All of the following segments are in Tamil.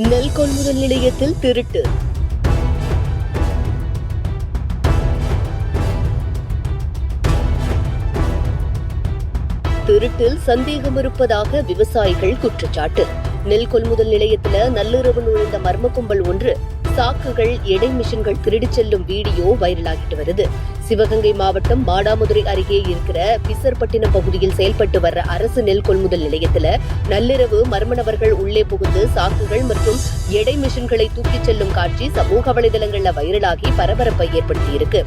நெல் கொள்முதல் நிலையத்தில் திருட்டு. திருட்டில் சந்தேகம் இருப்பதாக விவசாயிகள் குற்றச்சாட்டு. நெல் கொள்முதல் நிலையத்தில் நள்ளிரவு நுழைந்த மர்ம கும்பல் ஒன்று சாக்குகள், எடை மிஷின்கள் திருடிச் செல்லும் வீடியோ வைரலாகிட்டு வருது. சிவகங்கை மாவட்டம் மாடாமதுரை அருகே இருக்கிற பிசர்பட்டினம் பகுதியில் செயல்பட்டு வர்ற அரசு நெல் கொள்முதல் நிலையத்துல நள்ளிரவு மர்ம நபர்கள் உள்ளே புகுந்து சாக்குகள் மற்றும் எடை மிஷின்களை தூக்கிச் செல்லும் காட்சி சமூக வலைதளங்கள்ல வைரலாகி பரபரப்பை ஏற்படுத்தியிருக்கு.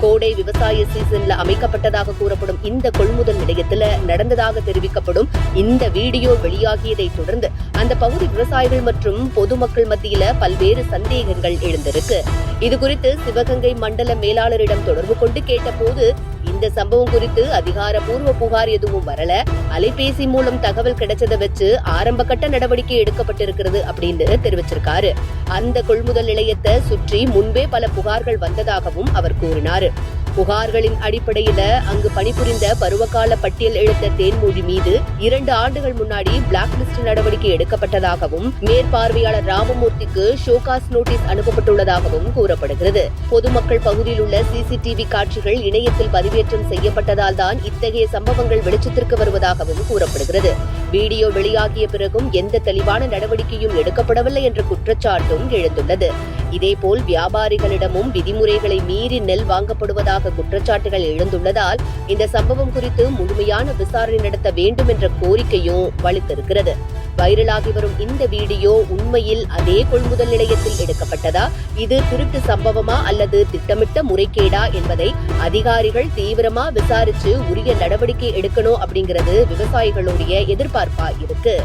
கோடை விவசாய சீசன்ல அமைக்கப்பட்டதாக கூறப்படும் இந்த கொள்முதல் நிலையத்துல நடந்ததாக தெரிவிக்கப்படும் இந்த வீடியோ வெளியாகியதை தொடர்ந்து அந்த பகுதி விவசாயிகள் மற்றும் பொதுமக்கள் மத்தியில பல்வேறு சந்தேகங்கள் எழுந்திருக்கு. இதுகுறித்து சிவகங்கை மண்டல மேலாளரிடம் தொடர்பு கொண்டு கேட்டபோது இந்த சம்பவம் குறித்து அதிகாரப்பூர்வ புகார் எதுவும் வரல, அலைபேசி மூலம் தகவல் கிடைச்சதை வச்சு ஆரம்ப கட்ட நடவடிக்கை எடுக்கப்பட்டிருக்கிறது அப்படின்னு தெரிவிச்சிருக்காரு. அந்த கொள்முதல் நிலையத்தை சுற்றி முன்பே பல புகார்கள் வந்ததாகவும் அவர் கூறினார். புகார்களின் அடிப்படையில அங்கு பணிபுரிந்த பருவகால பட்டியல் எழுத்த தேன்மொழி மீது 2 ஆண்டுகள் முன்னாடி பிளாக் லிஸ்ட் நடவடிக்கை எடுக்கப்பட்டதாகவும் மேற்பார்வையாளர் ராமமூர்த்திக்கு ஷோகாஸ் நோட்டீஸ் அனுப்பப்பட்டுள்ளதாகவும் கூறப்படுகிறது. பொதுமக்கள் பகுதியில் உள்ள சிசிடிவி காட்சிகள் இணையத்தில் பதிவேற்றம் செய்யப்பட்டதால் தான் இத்தகைய சம்பவங்கள் வெளிச்சத்திற்கு வருவதாகவும் கூறப்படுகிறது. வீடியோ வெளியாகிய பிறகும் எந்த தெளிவான நடவடிக்கையும் எடுக்கப்படவில்லை என்ற குற்றச்சாட்டும் எழுந்துள்ளது. இதேபோல் வியாபாரிகளிடமும் விதிமுறைகளை மீறி நெல் வாங்கப்படுவதாக குற்றச்சாட்டுகள் எழுந்துள்ளதால் இந்த சம்பவம் குறித்து முழுமையான விசாரணை நடத்த வேண்டும் என்ற கோரிக்கையும் வலுத்திருக்கிறது. வைரலாகி வரும் இந்த வீடியோ உண்மையில் அதே கொள்முதல் நிலையத்தில் எடுக்கப்பட்டதா, இது திருட்டு சம்பவமா அல்லது திட்டமிட்ட முறைகேடா என்பதை அதிகாரிகள் தீவிரமா விசாரிச்சு உரிய நடவடிக்கை எடுக்கணும் அப்படிங்கிறது விவசாயிகளுடைய எதிர்பார்ப்பா இருக்கு.